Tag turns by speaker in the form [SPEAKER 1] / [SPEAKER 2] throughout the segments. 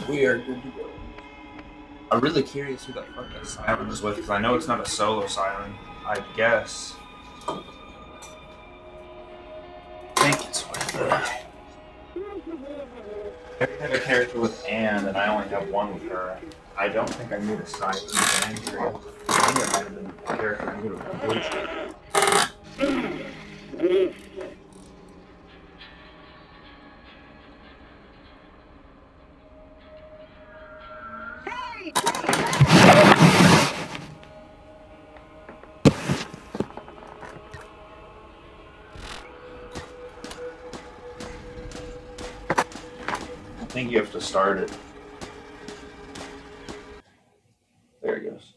[SPEAKER 1] We are good to go. I'm really curious who that fucking siren is with, because I know it's not a solo siren. I guess. I think it's with I have a character with Anne, and I only have one with her. I don't think I need a siren with Andrea. I think it might have been a character I need with Blue. I think you have to start it. There it goes.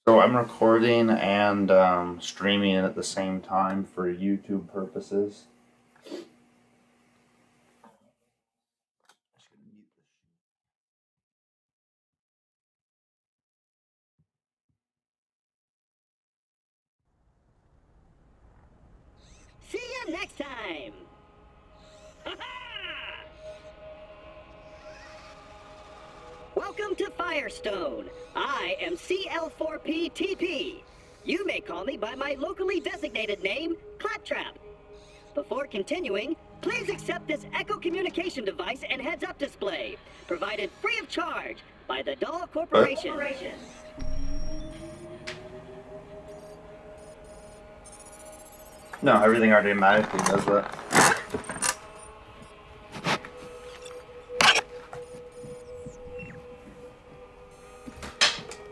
[SPEAKER 1] So I'm recording and streaming it at the same time for YouTube purposes.
[SPEAKER 2] See you next time! Welcome to Firestone. I am CL4PTP. You may call me by my locally designated name, Claptrap. Before continuing, please accept this Echo communication device and heads-up display, provided free of charge by the Doll Corporation.
[SPEAKER 1] No, everything automatically does that.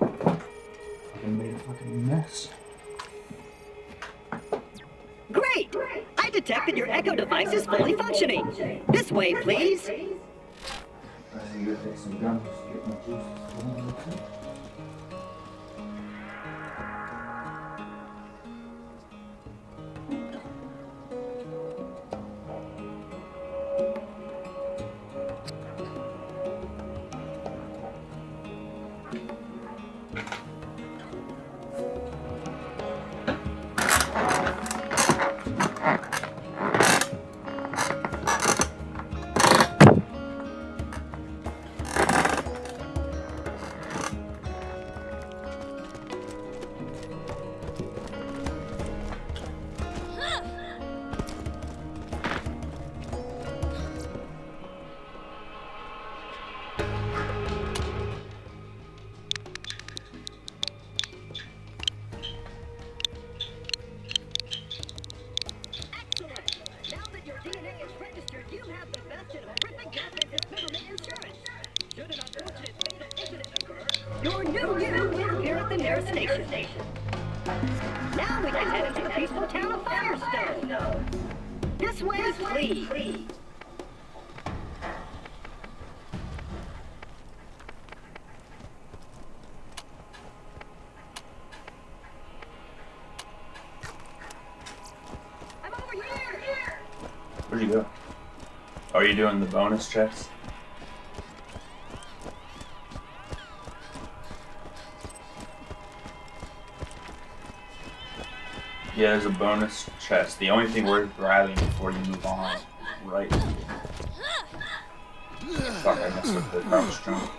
[SPEAKER 1] I made a fucking mess.
[SPEAKER 2] Great! I detect that your Echo device is fully functioning. This way, please.
[SPEAKER 1] I think you take some gums, get my juices.
[SPEAKER 2] Your new you will appear at the nearest station. Now we can head into the peaceful town of Firestone. This way, please. I'm over here.
[SPEAKER 1] Where'd you go? Oh, are you doing the bonus checks? Yeah, there's a bonus chest. The only thing worth grabbing before you move on, right here. Fuck, I messed up the crouch jump.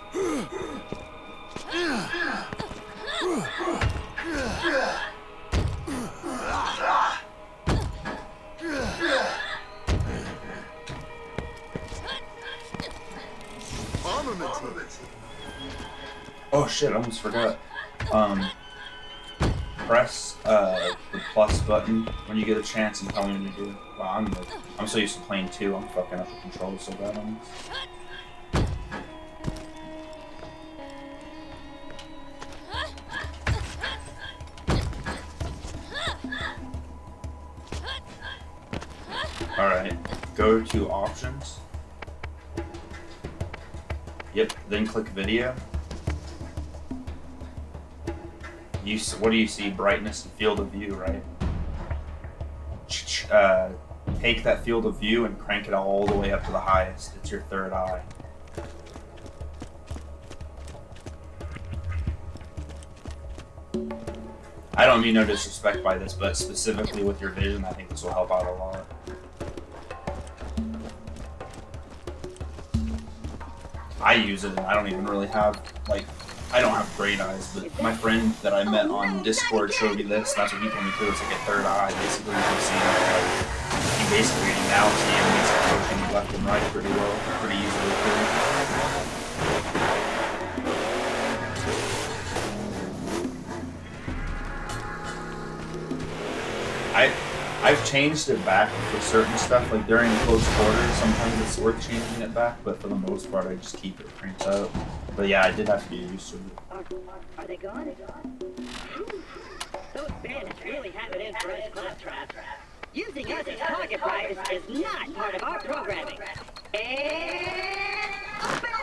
[SPEAKER 1] Oh shit, I almost forgot. Press the plus button when you get a chance and tell me when you do. Wow, I'm so used to playing 2, I'm fucking up the controls so bad on this. Alright, go to options. Yep, then click video. What do you see? Brightness and field of view, right? Take that field of view and crank it all the way up to the highest. It's your third eye. I don't mean no disrespect by this, but specifically with your vision, I think this will help out a lot. I use it, and I don't even really have, like, I don't have great eyes, but my friend that I met on Discord showed me this. That's what he told me too. It's like a third eye. Basically, you can see, like, you basically now see enemies approaching left and right pretty well, pretty easily too. I've changed it back for certain stuff, like during close quarters, sometimes it's worth changing it back, but for the most part I just keep it cranked up. But yeah, I did have to get used to it.
[SPEAKER 2] Are they gone? Those bandits really have it in for us, Claptrap. Using us as target practice is not part of our programming.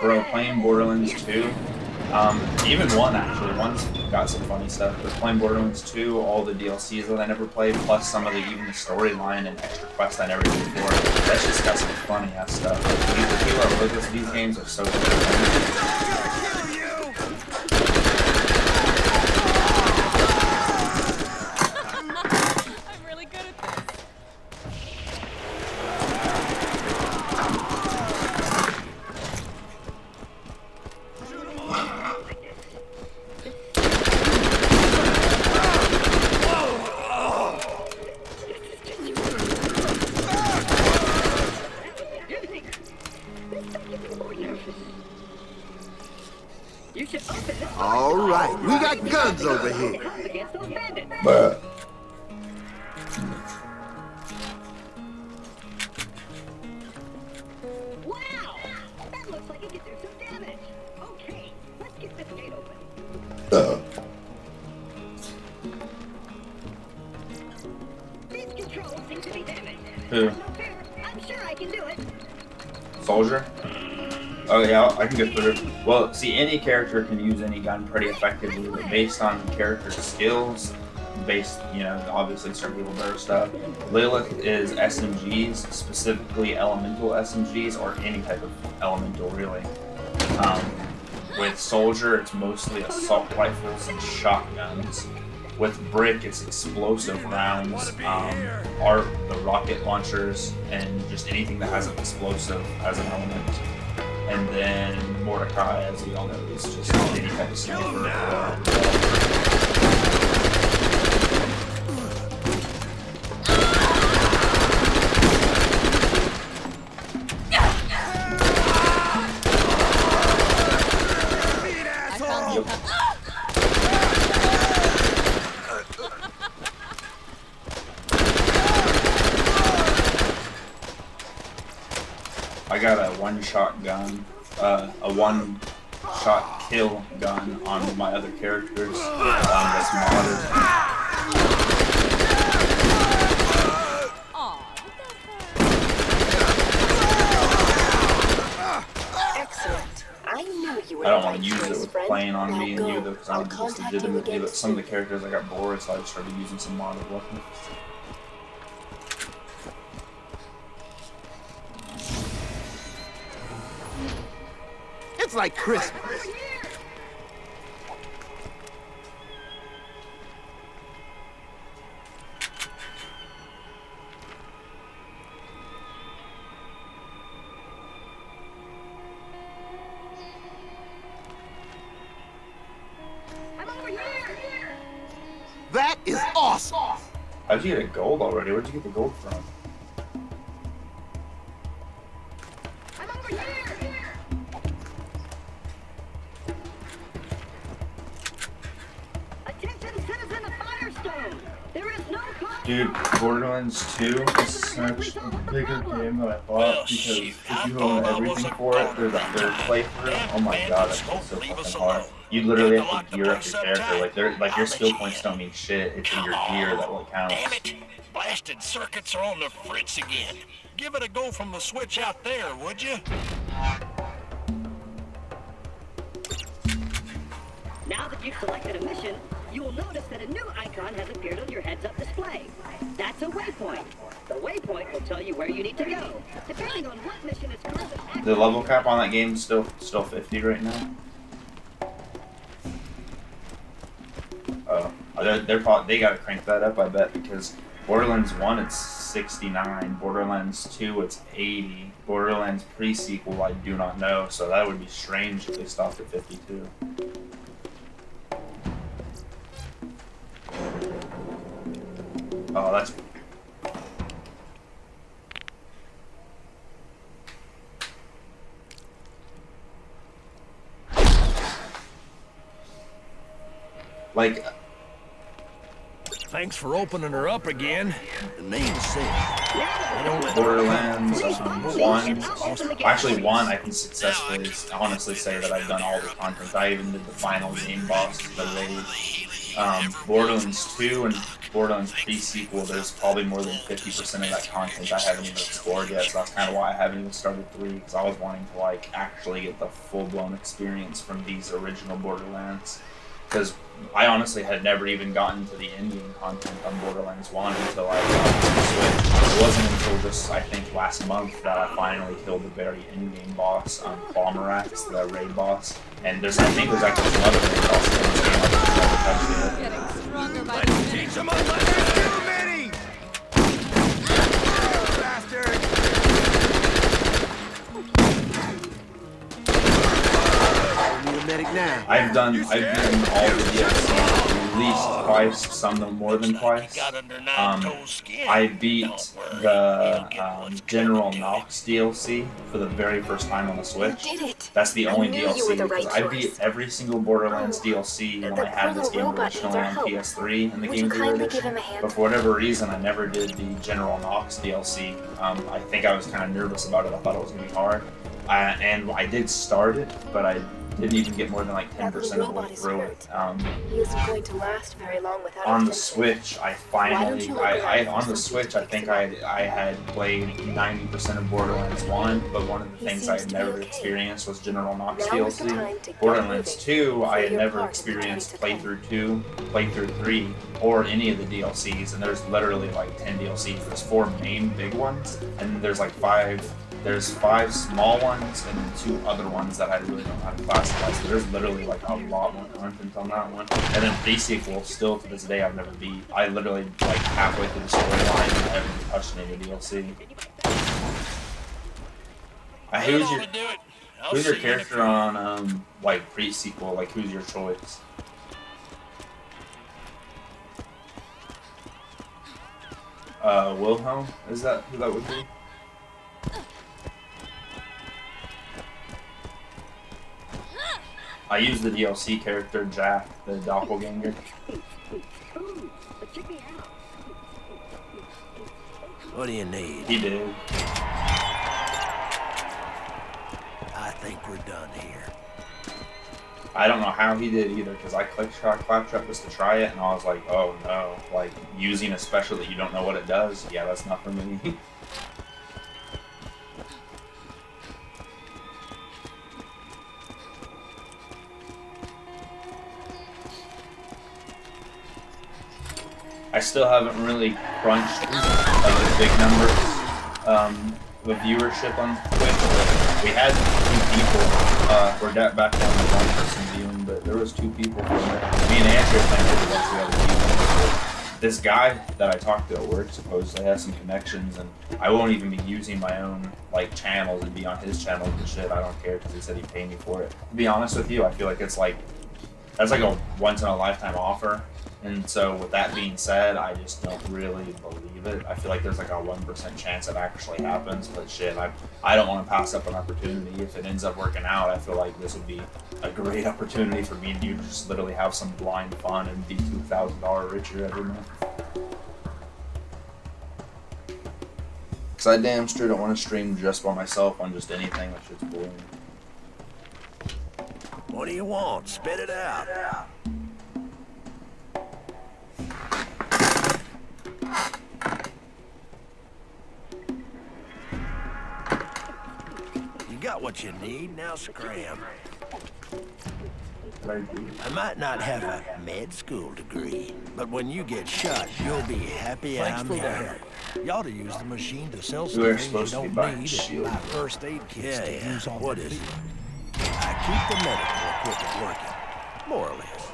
[SPEAKER 1] Bro, playing Borderlands 2, even 1 actually, 1's got some funny stuff, but playing Borderlands 2, all the DLCs that I never played, plus some of even the storyline and extra quests I never did before, that's just got some funny ass stuff. Like, the people that look at these games are so good.
[SPEAKER 3] All right, we got guns over here.
[SPEAKER 1] But
[SPEAKER 2] Wow! That looks like it could do some damage. Okay, let's get this gate open. These controls seem to be damaged.
[SPEAKER 1] who?
[SPEAKER 2] No fear, I'm sure I can do it.
[SPEAKER 1] Soldier? Oh yeah, I can get through it. Well, see, any character can use any gun pretty effectively, but based on character skills, based, you know, obviously certain people better stuff. Lilith is SMGs, specifically elemental SMGs, or any type of elemental really. With Soldier, it's mostly assault rifles and shotguns. With Brick, it's explosive rounds, the rocket launchers, and just anything that has an explosive as an element. And then Mordecai, as we all know, is just any type of sniper. I got a one-shot gun, a one-shot kill gun on my other characters that's modded.
[SPEAKER 4] Excellent. I knew you were
[SPEAKER 1] I don't
[SPEAKER 4] the
[SPEAKER 1] want
[SPEAKER 4] right
[SPEAKER 1] to use it
[SPEAKER 4] choice,
[SPEAKER 1] with
[SPEAKER 4] friend.
[SPEAKER 1] playing on
[SPEAKER 4] Now
[SPEAKER 1] me and
[SPEAKER 4] go.
[SPEAKER 1] you though, because I
[SPEAKER 4] I'll
[SPEAKER 1] want to just
[SPEAKER 4] contact you
[SPEAKER 1] legitimately,
[SPEAKER 4] again
[SPEAKER 1] but some of the
[SPEAKER 4] soon.
[SPEAKER 1] characters I got bored, so I just started using some modded weapons.
[SPEAKER 3] It's like Christmas.
[SPEAKER 2] I'm over here!
[SPEAKER 3] That is awesome.
[SPEAKER 1] How'd you get a gold already? Where'd you get the gold from?
[SPEAKER 2] I'm over here! Attention, citizen of Firestone! There is no cost.
[SPEAKER 1] Dude, Borderlands 2 is such a bigger game than I thought, because if you own everything for it, there's a third playthrough. Oh my god, that's so fucking hard. You literally have to gear up your character. Like your skill points don't mean shit. It's in your gear that will count.
[SPEAKER 5] Damn it! Blasted circuits are on the fritz again. Give it a go from the switch out there, would you?
[SPEAKER 2] Now that you've selected a mission, you will notice that a new icon has appeared on your heads-up display. That's a waypoint. The waypoint will tell you where you need to go, depending on what mission is currently active.
[SPEAKER 1] The level cap on that game is still 50 right now. Oh, They gotta crank that up, I bet, because Borderlands 1 it's 69, Borderlands 2 it's 80, Borderlands pre-sequel I do not know, so that would be strange if they stopped at 52. Oh, that's... Like...
[SPEAKER 6] Thanks for opening her up again.
[SPEAKER 3] The name says.
[SPEAKER 1] Borderlands 1. Actually, 1 I can successfully, honestly say that I've done all the content. I even did the final game boss, the raid. Borderlands 2 and Borderlands pre-sequel, there's probably more than 50% of that content I haven't even explored yet, so that's kind of why I haven't even started 3, because I was wanting to like actually get the full-blown experience from these original Borderlands. Because I honestly had never even gotten to the endgame content on Borderlands 1 until I got on the Switch. It wasn't until just, I think, last month that I finally killed the very endgame boss, Clomerax, the raid boss. And I think there's actually some other raid bosses in this game I
[SPEAKER 7] Getting stronger by
[SPEAKER 6] Let's
[SPEAKER 7] the
[SPEAKER 6] teach them a lesson.
[SPEAKER 3] Too many! Bastard! I need a medic now.
[SPEAKER 1] I've done all the DLCs at least twice, some more than twice. I beat the General Knox DLC for the very first time on the Switch.
[SPEAKER 4] You did it.
[SPEAKER 1] That's the
[SPEAKER 4] I
[SPEAKER 1] only
[SPEAKER 4] knew you
[SPEAKER 1] DLC
[SPEAKER 4] were the
[SPEAKER 1] because
[SPEAKER 4] right
[SPEAKER 1] I beat
[SPEAKER 4] choice.
[SPEAKER 1] every single Borderlands DLC when
[SPEAKER 4] The
[SPEAKER 1] I had this
[SPEAKER 4] poor
[SPEAKER 1] game
[SPEAKER 4] robot
[SPEAKER 1] originally
[SPEAKER 4] needs our
[SPEAKER 1] on
[SPEAKER 4] help.
[SPEAKER 1] PS3 in the
[SPEAKER 4] Would you
[SPEAKER 1] Game Theory
[SPEAKER 4] kindly
[SPEAKER 1] edition.
[SPEAKER 4] give him a hand?
[SPEAKER 1] But for whatever reason, I never did the General Knox DLC. I think I was kind of nervous about it. I thought it was going to be hard. And I did start it, but I didn't even get more than like 10% of the way through it.
[SPEAKER 4] He isn't going to last very long without
[SPEAKER 1] On the
[SPEAKER 4] attention.
[SPEAKER 1] Switch, I finally, on the Switch, I think I had played 90% of Borderlands 1, but one of the things I had never experienced was General Knox
[SPEAKER 4] Now is the time to
[SPEAKER 1] DLC.
[SPEAKER 4] get
[SPEAKER 1] Borderlands
[SPEAKER 4] moving.
[SPEAKER 1] 2, I had
[SPEAKER 4] Play your
[SPEAKER 1] never
[SPEAKER 4] part in the
[SPEAKER 1] experienced
[SPEAKER 4] time to come.
[SPEAKER 1] playthrough 2, playthrough 3, or any of the DLCs, and there's literally like 10 DLCs. There's 4 main big ones, and there's like 5 small ones and 2 other ones that I really don't know how to classify. So there's literally like a lot more content on that one. And then pre-sequel, still to this day, I've never beat. I literally like halfway through the storyline and I haven't touched any of the DLC. Who's your character on like pre-sequel? Like who's your choice? Wilhelm? Is that who that would be? I used the DLC character Jack, the doppelganger.
[SPEAKER 6] What do you need?
[SPEAKER 1] He did.
[SPEAKER 6] I think we're done here.
[SPEAKER 1] I don't know how he did either, because I clicked Claptrap just to try it, and I was like, oh no, like using a special that you don't know what it does, yeah, that's not for me. I still haven't really crunched like the big numbers of viewership on Twitch. But we had 2 people. We're back down to 1 person viewing, but there was 2 people from there. Me and Andrew playing with a bunch of other people. This guy that I talked to at work supposedly has some connections, and I won't even be using my own like channels and be on his channel and shit. I don't care because he said he'd pay me for it. To be honest with you, I feel like that's like a once in a lifetime offer. And so with that being said, I just don't really believe it. I feel like there's like a 1% chance it actually happens, but shit, I don't want to pass up an opportunity. If it ends up working out, I feel like this would be a great opportunity for me and you to just literally have some blind fun and be $2,000 richer every month. Cause I damn sure don't want to stream just by myself on just anything. That shit's boring.
[SPEAKER 6] What do you want? Spit it out. You got what you need, now scram. I might not have a med school degree, but when you get shot, you'll be happy I'm here. You ought to use the machine to sell some
[SPEAKER 1] We're
[SPEAKER 6] things you
[SPEAKER 1] supposed to be
[SPEAKER 6] don't
[SPEAKER 1] buying
[SPEAKER 6] need
[SPEAKER 1] shield.
[SPEAKER 6] and buy first aid kits to use on what is it? I keep the medical equipment working, more or less.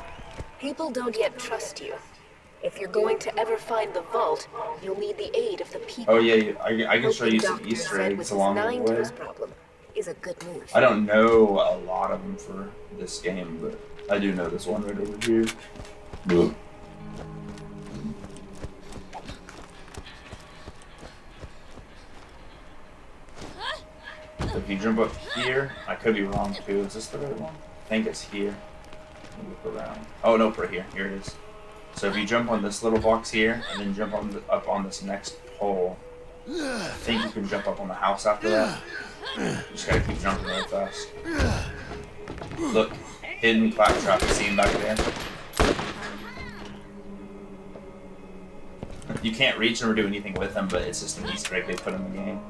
[SPEAKER 4] People don't yet trust you. If you're going to ever find the vault, you'll need the aid of the people.
[SPEAKER 1] Oh yeah, I can show you some
[SPEAKER 4] Doctor
[SPEAKER 1] Easter
[SPEAKER 4] said
[SPEAKER 1] eggs
[SPEAKER 4] with
[SPEAKER 1] along
[SPEAKER 4] his
[SPEAKER 1] the way.
[SPEAKER 4] nine-toes problem is a good move.
[SPEAKER 1] I don't know a lot of them for this game, but I do know this one right over here. Ugh. So if you jump up here, I could be wrong too. Is this the right one? I think it's here. Look around. Oh no, right here. Here it is. So if you jump on this little box here, and then jump on up on this next pole, I think you can jump up on the house after that. You just gotta keep jumping really fast. Look, hidden claptrap. See him back there? You can't reach him or do anything with him, but it's just an Easter egg they put in the game.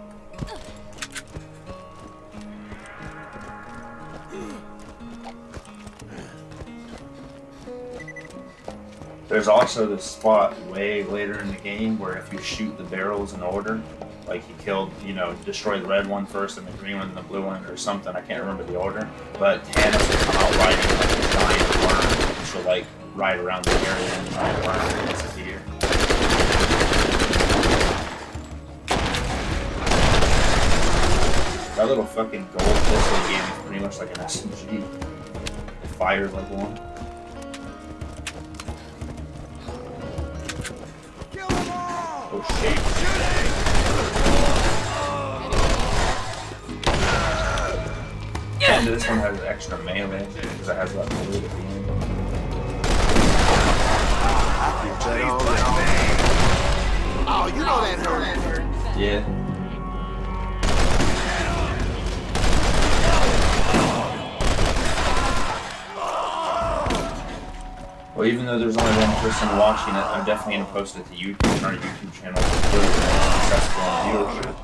[SPEAKER 1] There's also this spot way later in the game where if you shoot the barrels in order, like he killed, you know, destroy the red one first and the green one and the blue one or something, I can't remember the order, but Tannis will come out riding like a giant worm, she'll like ride around the area and the giant worm will disappear. That little fucking gold pistol game is pretty much like an SMG. It fires like one. Oh shit. And this one has extra melee because it has that blue at the end.
[SPEAKER 3] Oh, you know that hurt.
[SPEAKER 1] Yeah. Well, even though there's only one person watching it, I'm definitely going to post it to YouTube on our YouTube channel for successful viewership.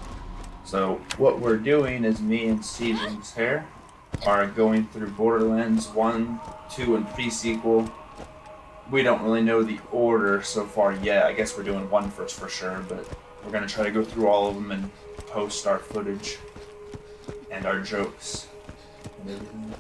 [SPEAKER 1] So what we're doing is me and Season's Hair are going through Borderlands 1, 2, and pre-sequel. We don't really know the order so far yet. I guess we're doing 1 first for sure, but we're going to try to go through all of them and post our footage and our jokes and everything.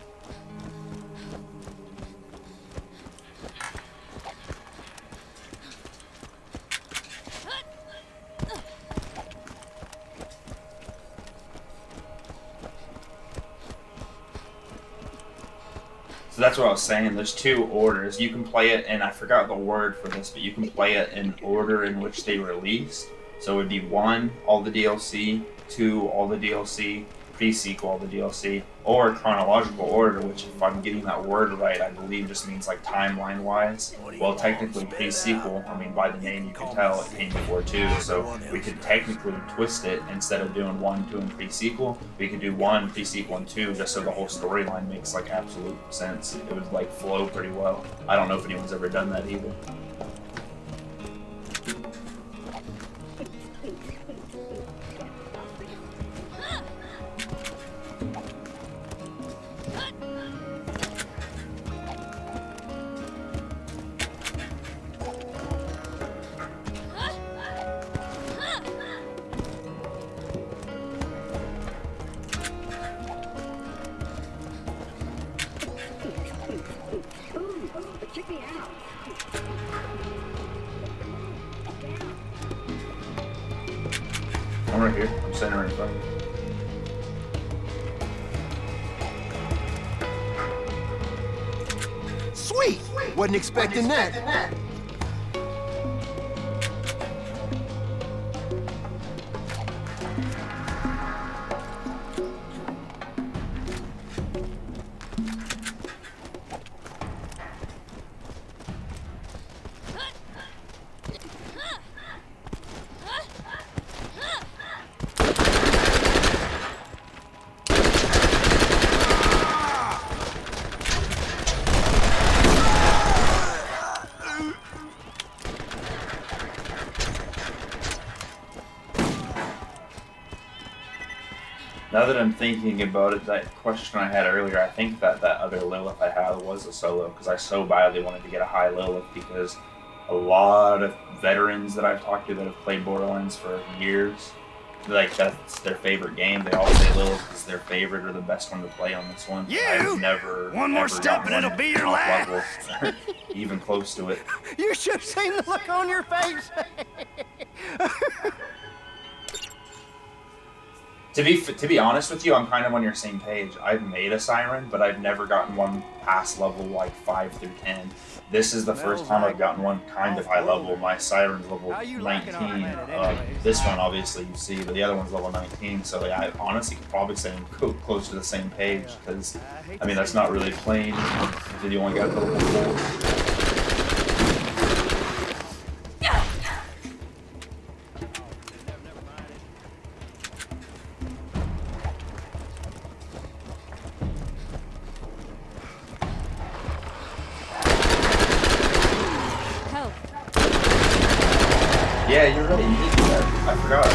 [SPEAKER 1] So that's what I was saying. There's 2 orders. You can play it, and I forgot the word for this, but you can play it in order in which they released. So it would be 1, all the DLC, 2, all the DLC, pre-sequel, all the DLC, or chronological order, which if I'm getting that word right, I believe just means like timeline-wise. Well, technically pre-sequel, I mean by the name you can tell it came before 2, so we could technically twist it. Instead of doing 1, 2, and pre-sequel, we could do 1, pre-sequel, and 2, just so the whole storyline makes like absolute sense. It would like flow pretty well. I don't know if anyone's ever done that either.
[SPEAKER 2] Check me out.
[SPEAKER 1] I'm right here. I'm sitting right in front of you.
[SPEAKER 3] Sweet! Wasn't expecting that.
[SPEAKER 1] Now that I'm thinking about it, that question I had earlier, I think that other Lilith I had was a solo, because I so badly wanted to get a high Lilith, because a lot of veterans that I've talked to that have played Borderlands for years like that's their favorite game. They all say Lilith is their favorite or the best one to play on this one. I've never
[SPEAKER 6] One more
[SPEAKER 1] ever
[SPEAKER 6] step
[SPEAKER 1] gotten
[SPEAKER 6] and it'll
[SPEAKER 1] one
[SPEAKER 6] be your
[SPEAKER 1] top
[SPEAKER 6] last.
[SPEAKER 1] level, even close to it.
[SPEAKER 6] You should have seen the look on your face.
[SPEAKER 1] To be honest with you, I'm kind of on your same page. I've made a siren, but I've never gotten one past level like 5 through 10. This is the first time I've gotten one kind of high level. My siren's level 19. This one, obviously, you see, but the other one's level 19. So yeah, I honestly could probably say I'm close to the same page because, I mean, that's not really playing if you only got the level 4. Yeah, you're right. You did do that. I forgot.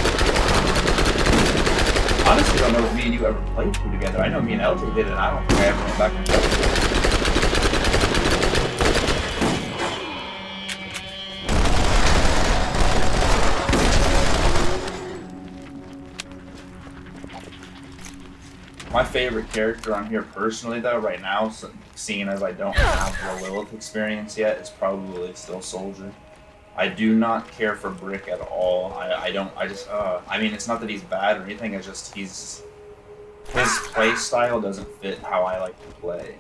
[SPEAKER 1] Honestly, I don't know if me and you ever played through together. I know me and LJ did it. I don't think I ever went back and played it. My favorite character on here personally, though, right now, seeing as I don't have the Lilith experience yet, is probably still Soldier. I do not care for Brick at all. I mean, it's not that he's bad or anything, it's just his play style doesn't fit how I like to play.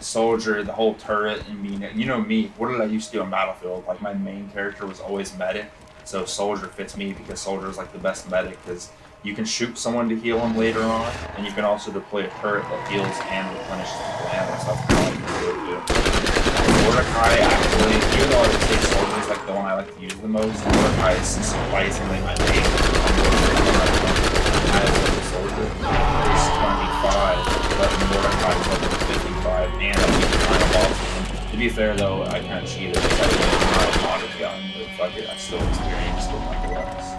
[SPEAKER 1] Soldier, the whole turret, and me, you know me, what did I used to do on Battlefield? Like, my main character was always medic, so Soldier fits me because Soldier is like the best medic, because you can shoot someone to heal them later on, and you can also deploy a turret that heals and replenishes people and stuff. Mordecai, actually, even though I would say Soldier is like the one I like to use the most, Mordecai is surprisingly my main. I have Soldier is 25, but Mordecai is level 55, and I beat the final boss. To be fair though, I kind of cheated. I was not a modded gun, but fuck it, I still experienced it nonetheless.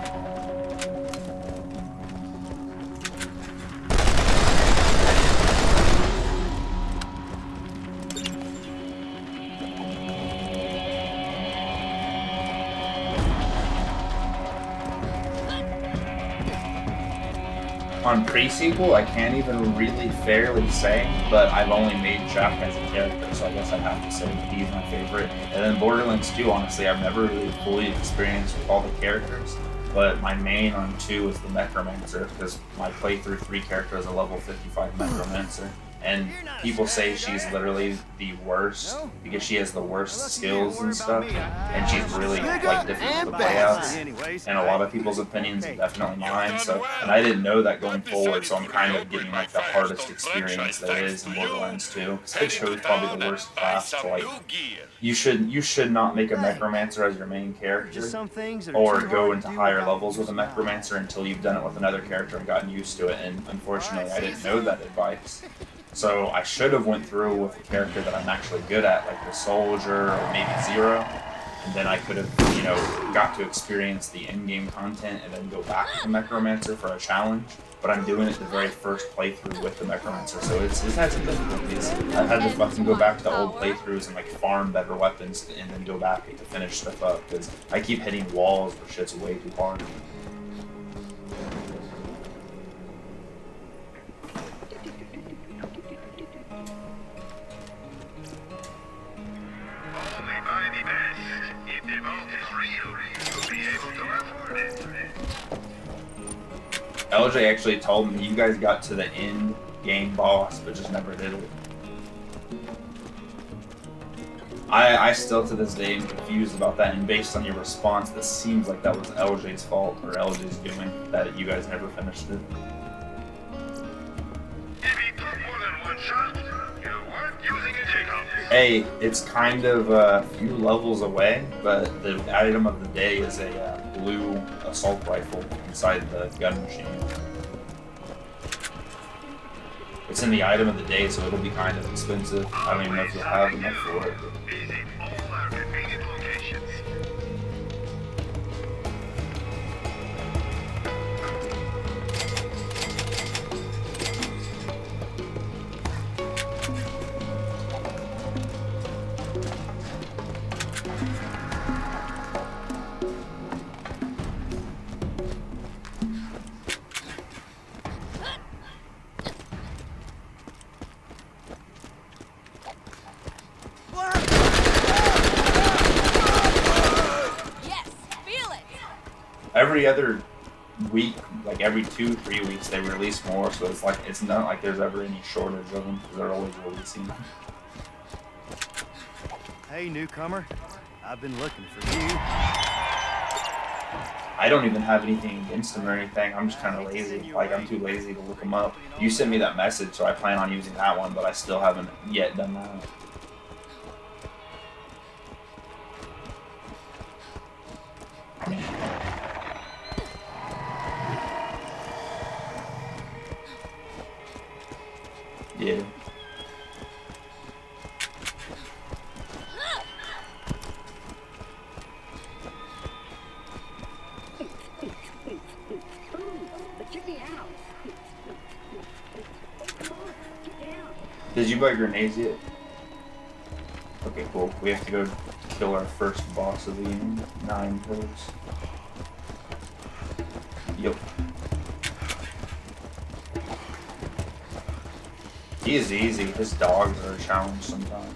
[SPEAKER 1] On pre-sequel, I can't even really fairly say, but I've only made Jack as a character, so I guess I'd have to say he's my favorite. And then Borderlands 2, honestly, I've never really fully experienced with all the characters, but my main on 2 is the Necromancer, because my playthrough 3 character is a level 55 Necromancer. And people say she's literally the worst because she has the worst skills and stuff, and she's really like difficult to play as. And a lot of people's opinions are definitely mine. So, and I didn't know that going forward, so I'm kind of getting like the hardest experience there is in Borderlands 2. Because I chose probably the worst class to like. You should not make a Necromancer as your main character, or go into higher levels with a Necromancer until you've done it with another character and gotten used to it. And unfortunately, I didn't know that advice. So I should have went through with a character that I'm actually good at, like the Soldier or maybe Zero, and then I could have, you know, got to experience the in-game content and then go back to the Necromancer for a challenge. But I'm doing it the very first playthrough with the Necromancer, so it's had some difficulties. I've had to fucking go back to old playthroughs and like farm better weapons and then go back to finish stuff up, because I keep hitting walls where shit's way too hard. LJ actually told me you guys got to the end game boss, but just never did it. I still to this day am confused about that, and based on your response, this seems like that was LJ's fault or LJ's doing, that you guys never finished it. Hey, it's kind of a few levels away, but the item of the day is a blue assault rifle inside the gun machine. It's in the item of the day, so it'll be kind of expensive. I don't even know if you'll have enough for it. every other week, like every 2-3 weeks, they release more. So it's like it's not like there's ever any shortage of them because they're always releasing them.
[SPEAKER 7] Hey, newcomer. I've been looking for you.
[SPEAKER 1] I don't even have anything against them or anything. I'm just kind of lazy. Like, I'm too lazy to look them up. You sent me that message, so I plan on using that one, but I still haven't yet done that. Yeah. Did you buy grenades yet? Okay, cool. We have to go kill our first boss of the game. 9 pillars. Yep. He is easy. His dogs are a challenge sometimes.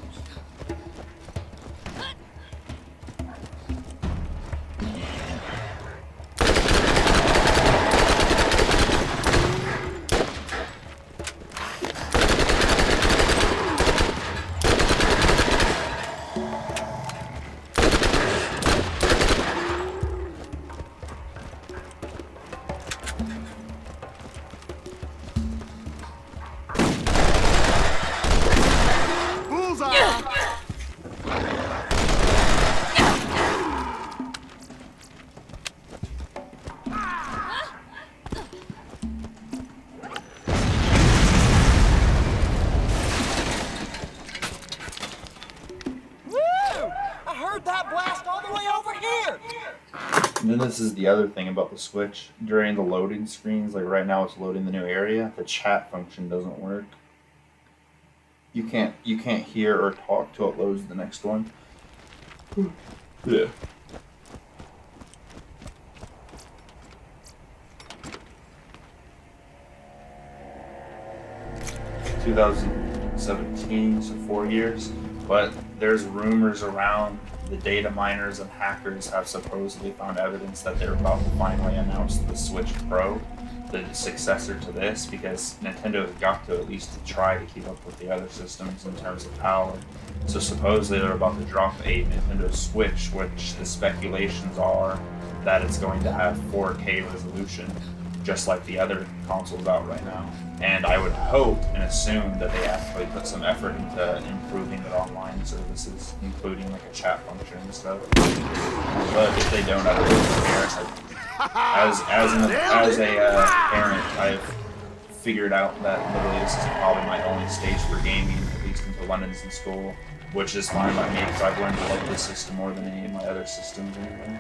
[SPEAKER 1] And then this is the other thing about the Switch. During the loading screens, like right now it's loading the new area, the chat function doesn't work. You can't hear or talk till it loads the next one. Yeah. In 2017, so 4 years. But there's rumors around the data miners and hackers have supposedly found evidence that they're about to finally announce the Switch Pro, the successor to this, because Nintendo has got to at least try to keep up with the other systems in terms of power. So supposedly they're about to drop a Nintendo Switch, which the speculations are that it's going to have 4K resolution, just like the other consoles out right now. And I would hope and assume that they actually put some effort into improving their online services, including like a chat function and stuff. But if they don't, I don't really care. As a parent, I've figured out that literally this is probably my only stage for gaming, at least until London's in school, which is fine by me because I've learned to love this system more than any of my other systems anyway.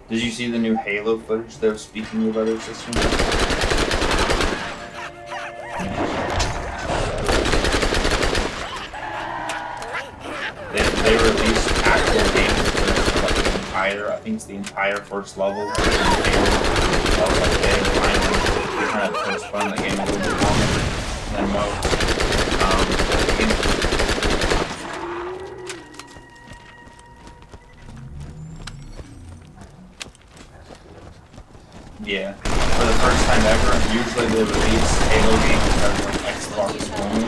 [SPEAKER 1] Did you see the new Halo footage though, speaking of other systems? They released actual gameplay footage for like the entire, I think it's the entire first level of Halo. I was like, they finally kind of postponed the game a little bit longer than most. Yeah, for the first time ever, usually they release Halo games that are like Xbox only.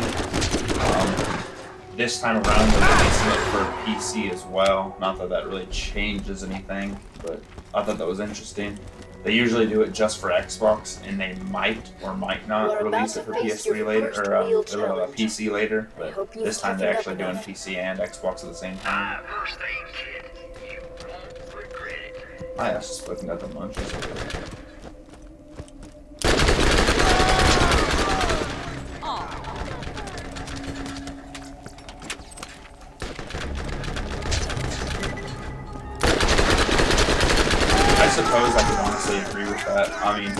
[SPEAKER 1] This time around they're releasing it for PC as well. Not that that really changes anything, but I thought that was interesting. They usually do it just for Xbox, and they might or might not release it for PS3 later, or PC later, but this time they're actually doing PC and Xbox at the same time. I was just looking at the munchies. I suppose I could honestly agree with that. I mean,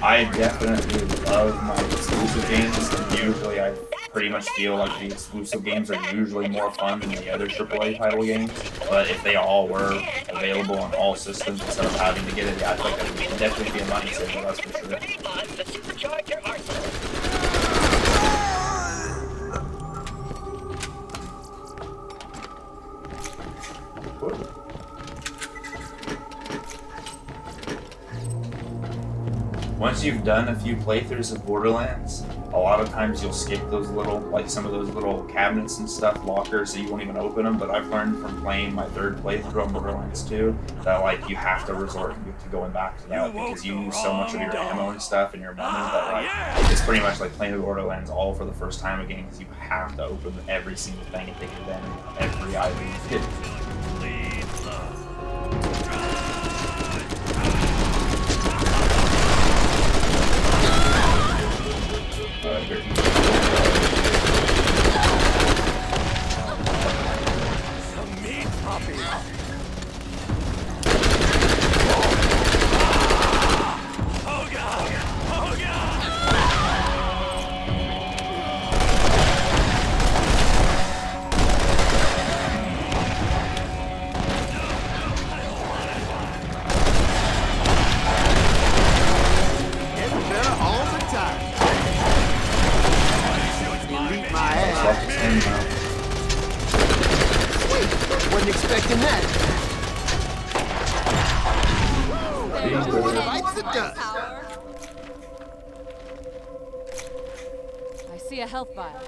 [SPEAKER 1] I definitely love my exclusive games, and usually I pretty much feel like the exclusive games are usually more fun than the other AAA title games. But if they all were available on all systems instead of having to get it, yeah, I think that would definitely be a money saver, that's for sure. Once you've done a few playthroughs of Borderlands, a lot of times you'll skip those little, like some of those little cabinets and stuff, lockers, so you won't even open them. But I've learned from playing my third playthrough on Borderlands 2 that like you have to resort to going back to that because you use so much of your ammo and stuff and your money that like it's pretty much like playing Borderlands all for the first time again because you have to open every single thing and take advantage of every item you get.
[SPEAKER 3] Wasn't expecting that.
[SPEAKER 8] I see a health vial.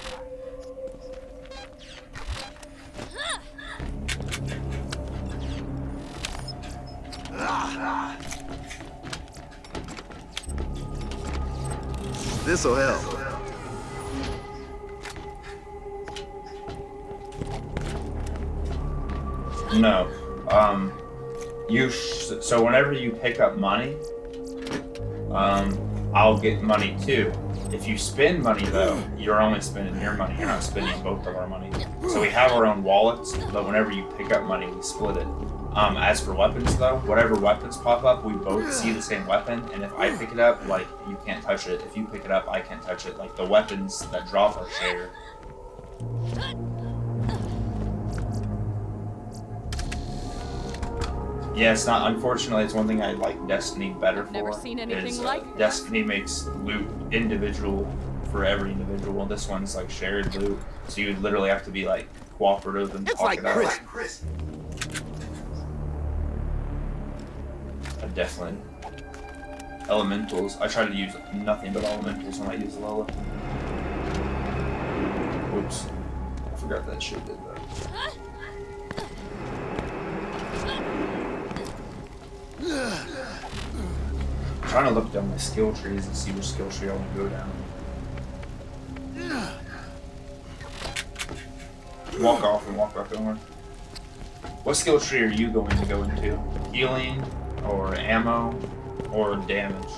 [SPEAKER 3] This'll help.
[SPEAKER 1] No. So whenever you pick up money, I'll get money too. If you spend money though, you're only spending your money. You're not spending both of our money. So we have our own wallets, but whenever you pick up money, we split it. As for weapons though, whatever weapons pop up, we both see the same weapon, and if I pick it up, like, you can't touch it. If you pick it up, I can't touch it. Like, the weapons that drop are shared. Yeah, it's not. Unfortunately, it's one thing I like Destiny better for.
[SPEAKER 8] Never seen anything
[SPEAKER 1] is,
[SPEAKER 8] like that.
[SPEAKER 1] Destiny makes loot individual for every individual. This one's like shared loot, so you would literally have to be like cooperative and
[SPEAKER 3] It's
[SPEAKER 1] talk
[SPEAKER 3] like
[SPEAKER 1] it out.
[SPEAKER 3] Chris.
[SPEAKER 1] Definitely. Elementals. I try to use nothing but elementals when I use Lola. Whoops. I forgot that shit did that. I'm trying to look down my skill trees and see which skill tree I want to go down. Walk off and walk back over. What skill tree are you going to go into? Healing, or ammo, or damage?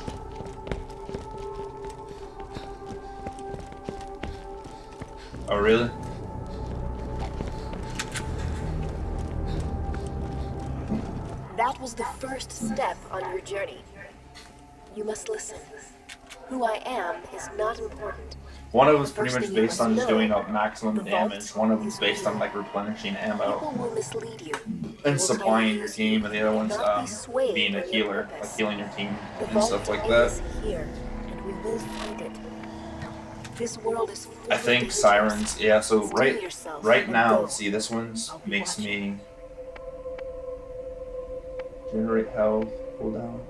[SPEAKER 1] Oh, really?
[SPEAKER 4] That was the first step on your journey. You must listen. Who I am is not important.
[SPEAKER 1] One of them's pretty much based on just doing up maximum damage. One of them's based on like replenishing ammo
[SPEAKER 4] People will mislead you.
[SPEAKER 1] and supplying your team, and the other one's being a healer, like healing your team and stuff like that.
[SPEAKER 4] Here, and we will find it. This world is full
[SPEAKER 1] I
[SPEAKER 4] of
[SPEAKER 1] think
[SPEAKER 4] dangers.
[SPEAKER 1] Sirens, yeah, so
[SPEAKER 4] Steel
[SPEAKER 1] right
[SPEAKER 4] yourself and
[SPEAKER 1] now,
[SPEAKER 4] go.
[SPEAKER 1] see, this one's makes me generate health, cool down.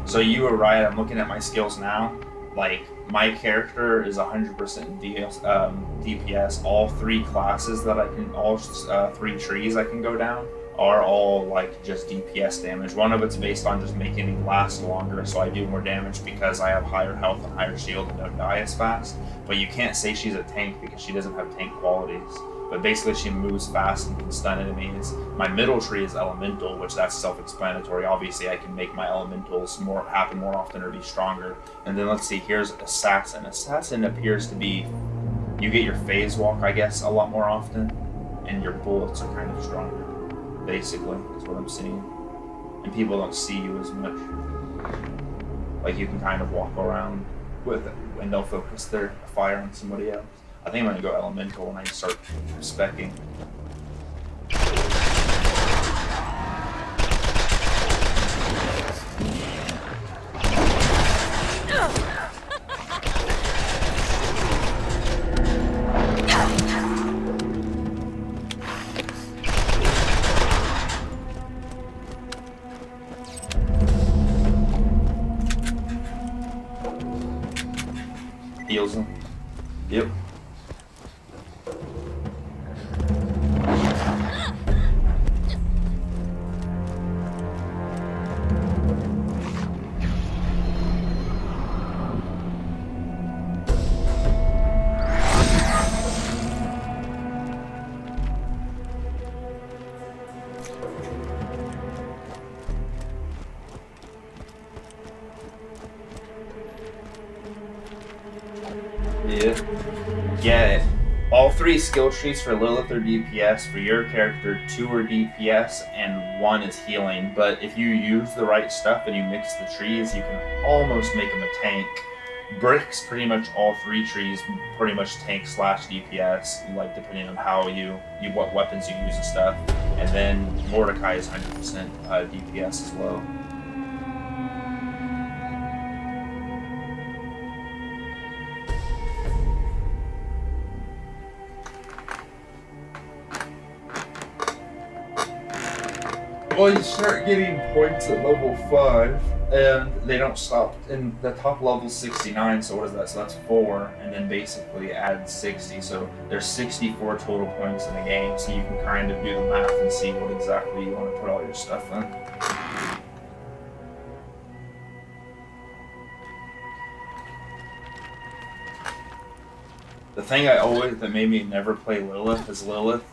[SPEAKER 1] So you were right, I'm looking at my skills now. Like, my character is 100% DPS. All three classes that I can, all three trees I can go down are all like just DPS damage. One of it's based on just making me last longer, so I do more damage because I have higher health and higher shield and don't die as fast. But you can't say she's a tank because she doesn't have tank qualities. But basically she moves fast and can stun enemies. My middle tree is elemental, which that's self-explanatory. Obviously I can make my elementals happen more often or be stronger. And then let's see, here's assassin. Assassin appears to be, you get your phase walk, I guess, a lot more often, and your bullets are kind of stronger. basically, is what I'm seeing. And people don't see you as much. Like, you can kind of walk around with it, and they'll focus their fire on somebody else. I think I'm gonna go elemental when I start speccing. Heals him. Yep. Yeah, all 3 skill trees for Lilith are DPS. For your character, 2 are DPS and 1 is healing. But if you use the right stuff and you mix the trees, you can almost make them a tank. Brick's pretty much all 3 trees, pretty much tank / DPS, like depending on how you what weapons you use and stuff. And then Mordecai is 100% DPS as well. Well, you start getting points at level 5, and they don't stop. And the top level's 69, so what is that? So that's 4, and then basically add 60. So there's 64 total points in the game, so you can kind of do the math and see what exactly you want to put all your stuff in. The thing that made me never play Lilith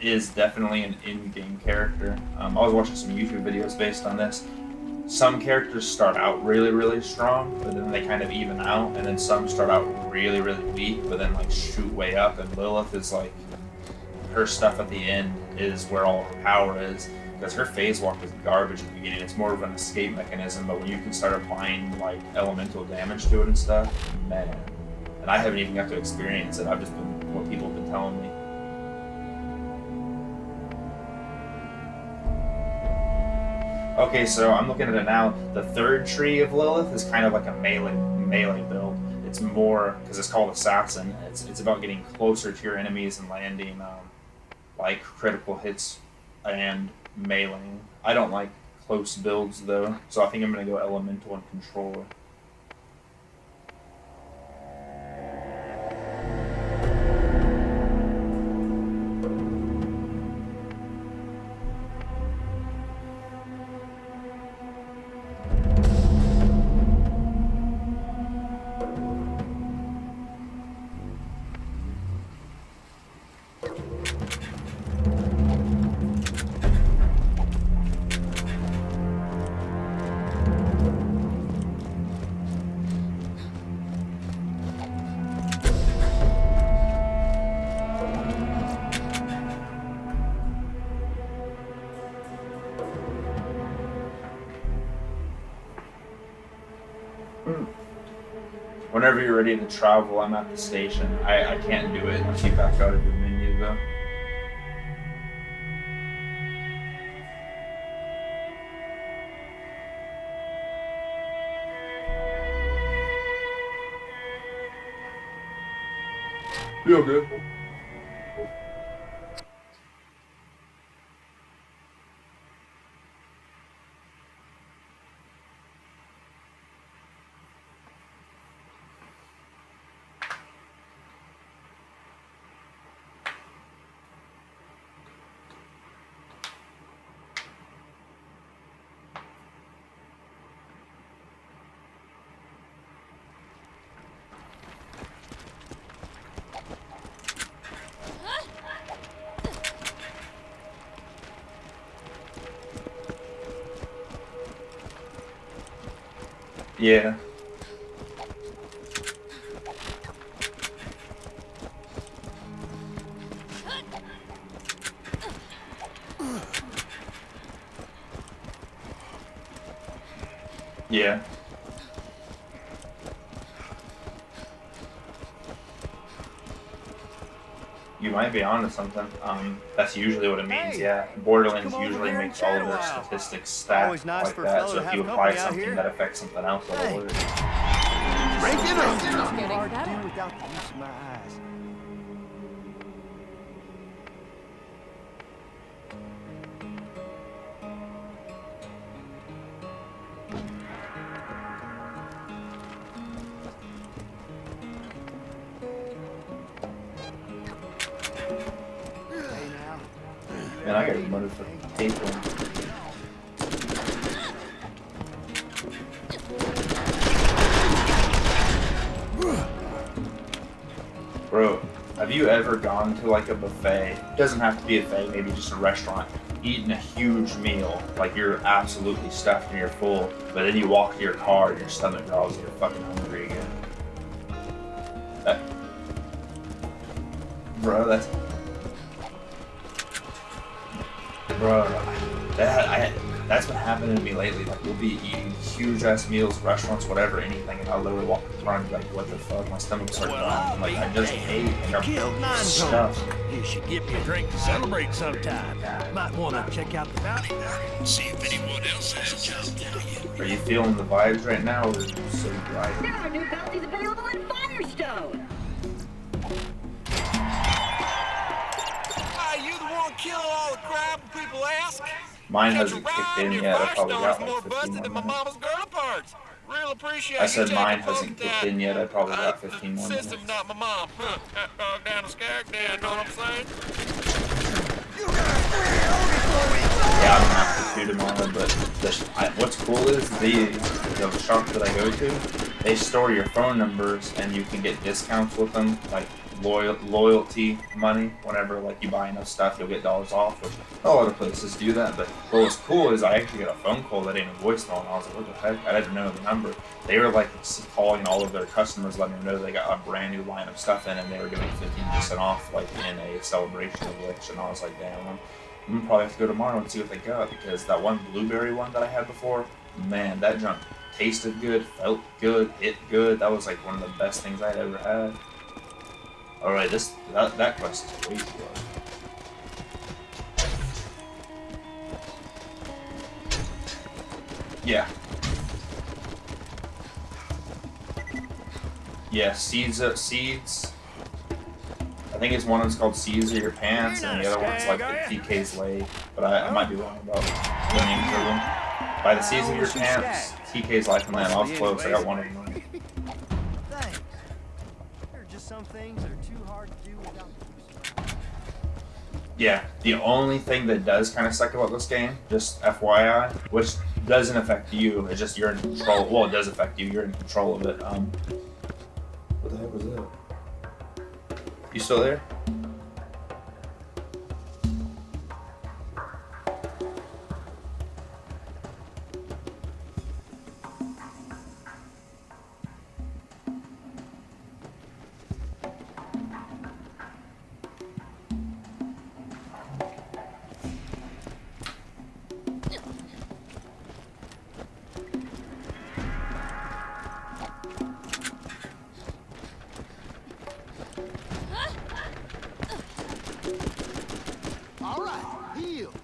[SPEAKER 1] is definitely an in-game character. I was watching some YouTube videos based on this. Some characters start out really, really strong, but then they kind of even out, and then some start out really, really weak, but then like shoot way up, and Lilith is like, her stuff at the end is where all her power is, because her phase walk is garbage at the beginning. It's more of an escape mechanism, but when you can start applying like elemental damage to it and stuff, man. And I haven't even got to experience it. I've just been what people have been telling me. Okay, so I'm looking at it now. The 3rd tree of Lilith is kind of like a melee build. It's more, because it's called Assassin, it's about getting closer to your enemies and landing like critical hits and meleeing. I don't like close builds though, so I think I'm going to go Elemental and Controller. Whenever you're ready to travel, I'm at the station. I can't do it unless you back out of your menu though. Feel good. Yeah. Yeah. You might be onto something. That's usually what it means,
[SPEAKER 7] Hey,
[SPEAKER 1] yeah. Borderlands
[SPEAKER 7] come over
[SPEAKER 1] usually
[SPEAKER 7] here and
[SPEAKER 1] makes all
[SPEAKER 7] chat
[SPEAKER 1] of
[SPEAKER 7] a
[SPEAKER 1] their
[SPEAKER 7] while.
[SPEAKER 1] statistics stack
[SPEAKER 7] Always nice
[SPEAKER 1] like
[SPEAKER 7] for a
[SPEAKER 1] that,
[SPEAKER 7] fellow
[SPEAKER 1] so
[SPEAKER 7] to
[SPEAKER 1] if you
[SPEAKER 7] have
[SPEAKER 1] apply
[SPEAKER 7] company out
[SPEAKER 1] something
[SPEAKER 7] here.
[SPEAKER 1] that affects something else, it'll
[SPEAKER 7] Hey.
[SPEAKER 1] work.
[SPEAKER 3] Break it up.
[SPEAKER 8] It's getting
[SPEAKER 7] Hard to
[SPEAKER 8] better.
[SPEAKER 7] do without the use of my eyes. Hey now.
[SPEAKER 1] Man, I got money for tape one. Bro, have you ever gone to like a buffet? It doesn't have to be a buffet, maybe just a restaurant. Eating a huge meal, like you're absolutely stuffed and you're full, but then you walk to your car and your stomach growls and you're fucking hungry again. That, bro, that's been happening to me lately. Like we'll be eating huge ass meals, restaurants, whatever, anything, and I'll literally walk the car and be like, what the fuck? My stomach starts growling. Like I just ate. Like
[SPEAKER 6] Killed
[SPEAKER 1] I'm
[SPEAKER 6] 9
[SPEAKER 1] stuffed.
[SPEAKER 6] zombies. You should get me a drink to celebrate sometime. Might want to check out the bounty.
[SPEAKER 5] See if anyone else has just tell you.
[SPEAKER 1] Are you feeling the vibes right now, or are you so dry?
[SPEAKER 2] There are new bounties available in Firestone.
[SPEAKER 5] Are you the one killing all the crap when people ask?
[SPEAKER 1] Mine
[SPEAKER 5] Catch a
[SPEAKER 1] hasn't
[SPEAKER 5] ride
[SPEAKER 1] kicked in
[SPEAKER 5] your
[SPEAKER 1] yet. I probably
[SPEAKER 5] Firestone
[SPEAKER 1] got
[SPEAKER 5] is
[SPEAKER 1] like
[SPEAKER 5] more
[SPEAKER 1] 15
[SPEAKER 5] busted
[SPEAKER 1] more
[SPEAKER 5] than my
[SPEAKER 1] minutes.
[SPEAKER 5] mama's girl parts. Real appreciate
[SPEAKER 1] I
[SPEAKER 5] you
[SPEAKER 1] said
[SPEAKER 5] taking
[SPEAKER 1] mine
[SPEAKER 5] folks
[SPEAKER 1] hasn't kicked
[SPEAKER 5] down.
[SPEAKER 1] in yet. I probably got 15
[SPEAKER 5] the
[SPEAKER 1] more
[SPEAKER 5] system,
[SPEAKER 1] minutes.
[SPEAKER 5] not my mom. Down the skag down, know what I'm saying?
[SPEAKER 1] Yeah, I'm gonna have to shoot him on it, but what's cool is the shop that I go to, they store your phone numbers and you can get discounts with them, like loyalty money. Whenever like you buy enough stuff, you'll get dollars off, which a lot of places do that. But what was cool is I actually got a phone call that ain't a voicemail, and I was like, what the heck? I didn't know the number. They were like calling all of their customers, letting them know they got a brand new line of stuff in, and they were doing 15% off, like in a celebration of which. And I was like, damn. I'm gonna probably have to go tomorrow and see what they got, because that one blueberry one that I had before, man, that junk tasted good, felt good, hit good. That was like one of the best things I'd ever had. All right, that quest is way too hard. Yeah. Yeah, seeds. I think it's one of them's called Seeds of Your Pants, and the other one's like the TK's Lay. But I might be wrong about the names of them. By the Seeds of Your Pants, TK's Life and Land. I was close. I got one of them.
[SPEAKER 7] Thanks. There are just some things that are too hard to do without the use of my eyes.
[SPEAKER 1] Yeah, the only thing that does kind of suck about this game, just FYI, which doesn't affect you, it's just you're in control. Well, it does affect you. You're in control of it. What the heck was that? You still there?
[SPEAKER 3] All right, heels.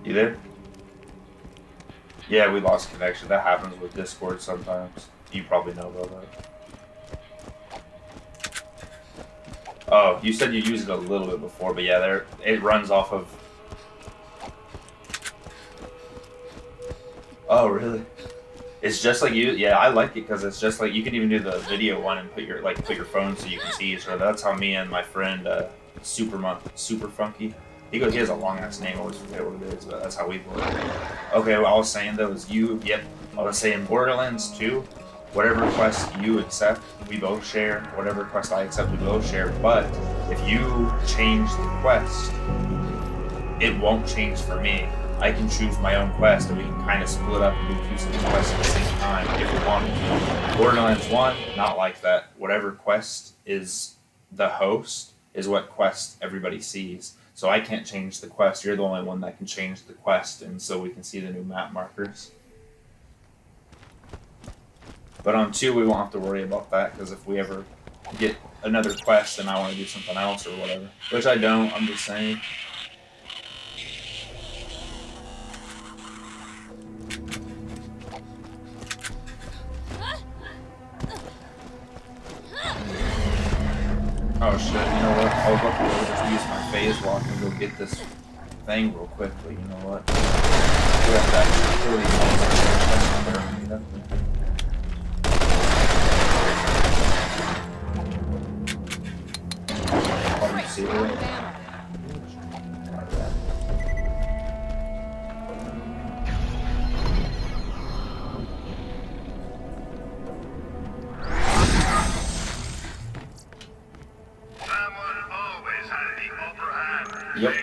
[SPEAKER 1] You there? Yeah, we lost connection. That happens with Discord sometimes. You probably know about that. Oh, you said you used it a little bit before, but yeah, it runs off of. Oh, really? It's just like you. Yeah, I like it because it's just like you can even do the video one and put your phone so you can see each other. That's how me and my friend Super Funky. He has a long ass name. I always forget what it is, but that's how we work. Okay, what I was saying though is yep, I would say in Borderlands 2, whatever quest you accept, we both share. Whatever quest I accept, we both share. But if you change the quest, it won't change for me. I can choose my own quest, and we can kind of split up and do 2 separate quests at the same time if we want to. Borderlands 1, not like that. Whatever quest is the host is what quest everybody sees. So I can't change the quest. You're the only one that can change the quest, and so we can see the new map markers. But on 2, we won't have to worry about that, because if we ever get another quest and I want to do something else or whatever, which I don't, I'm just saying. Oh shit, you know what? I'll go up and just use my phase walk and go get this thing real quickly, you know what? We have that really Yep.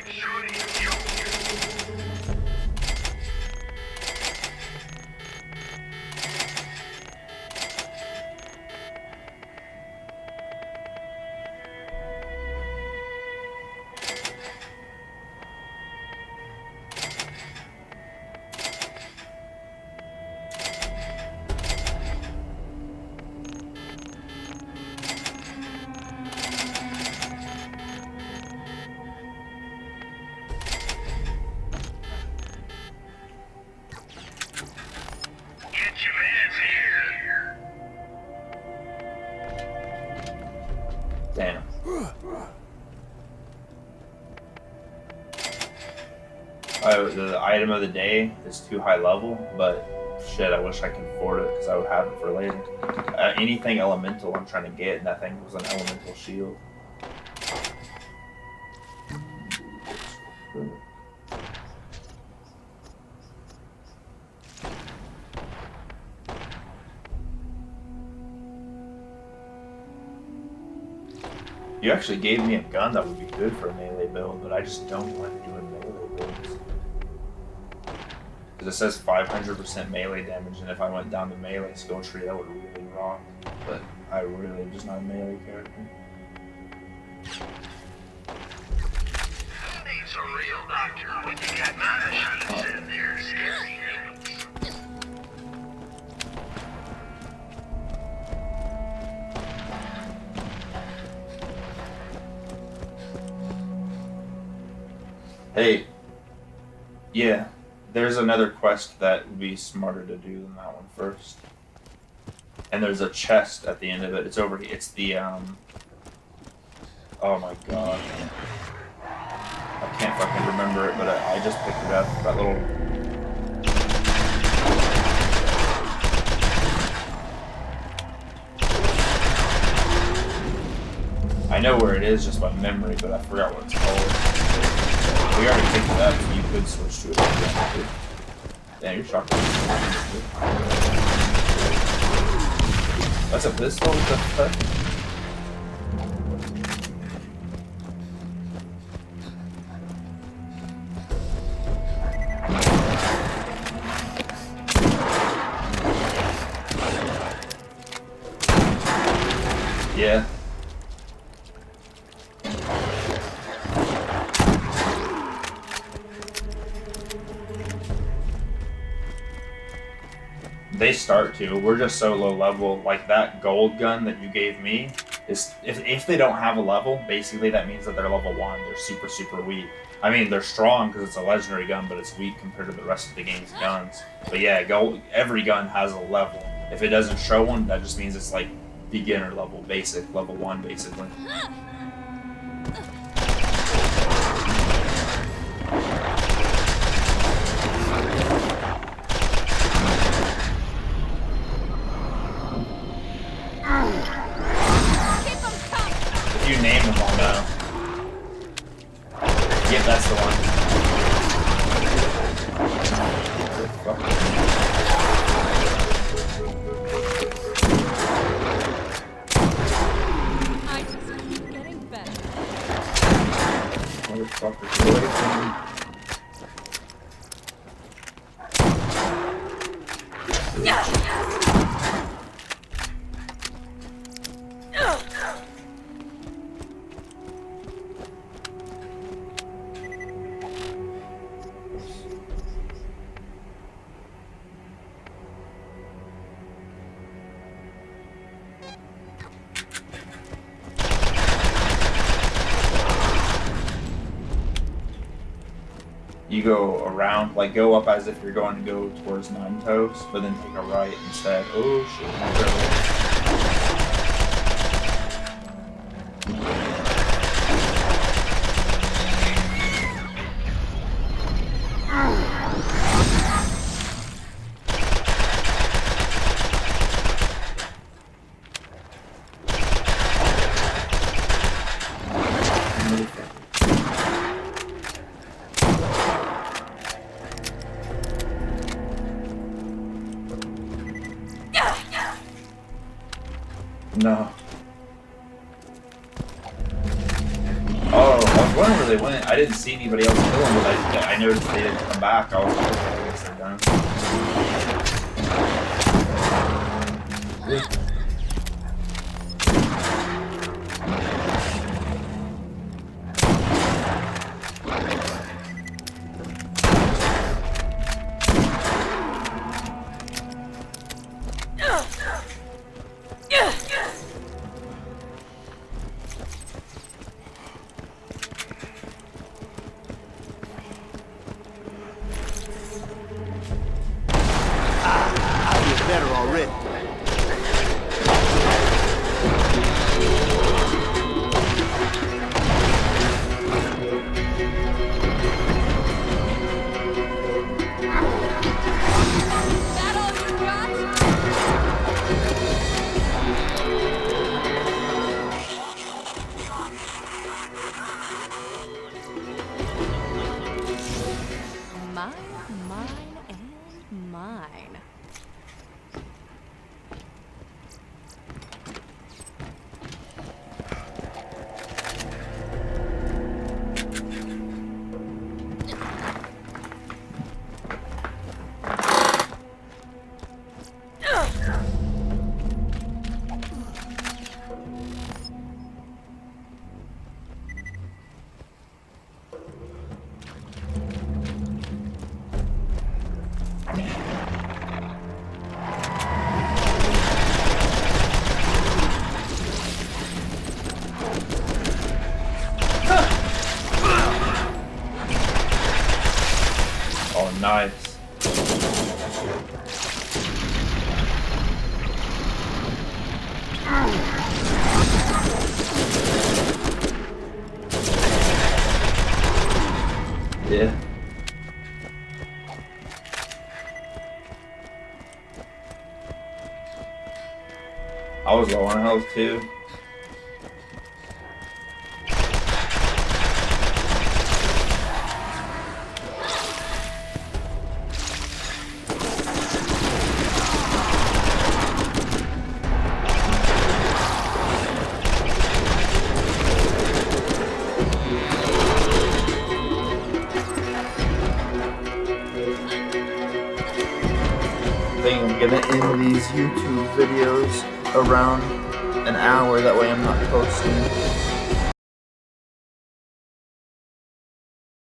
[SPEAKER 1] Damn. The item of the day is too high level, but shit, I wish I could afford it because I would have it for later. Anything elemental I'm trying to get, and that thing was an elemental shield. You actually gave me a gun that would be good for a melee build, but I just don't like doing melee builds. Because it says 500% melee damage, and if I went down to melee skill tree, that would really rock. But I really am just not a melee character.
[SPEAKER 5] Who needs a real doctor when you got machines in there scaring things?
[SPEAKER 1] Hey, yeah, there's another quest that would be smarter to do than that one first. And there's a chest at the end of it. It's over here. It's the, oh my god. I can't fucking remember it, but I just picked it up. That little... I know where it is just by memory, but I forgot what it's called. We already picked it up, so you could switch to it if you wanted to. Damn, you're shocking. That's a pistol? What the fuck? Yeah. They start to. We're just so low level. Like that gold gun that you gave me is if they don't have a level, basically that means that they're level 1. They're super, super weak. I mean, they're strong because it's a legendary gun, but it's weak compared to the rest of the game's guns. But yeah, every gun has a level. If it doesn't show one, that just means it's like beginner level, basic, level 1 basically. If you name them, I'll know. Yep, that's the one. Motherfucker, get away from me. You go around, like go up as if you're going to go towards Nine Toes, but then take a right instead. Oh shit. No. Oh, I was wondering where they went. I didn't see anybody else kill them, but I noticed they didn't come back. I was like, okay, I guess they're done.
[SPEAKER 3] Better already.
[SPEAKER 8] That all you got? Mine, and mine.
[SPEAKER 1] Oh, nice. Yeah. I was low on health too. I'm gonna end these YouTube videos around an hour, that way I'm not posting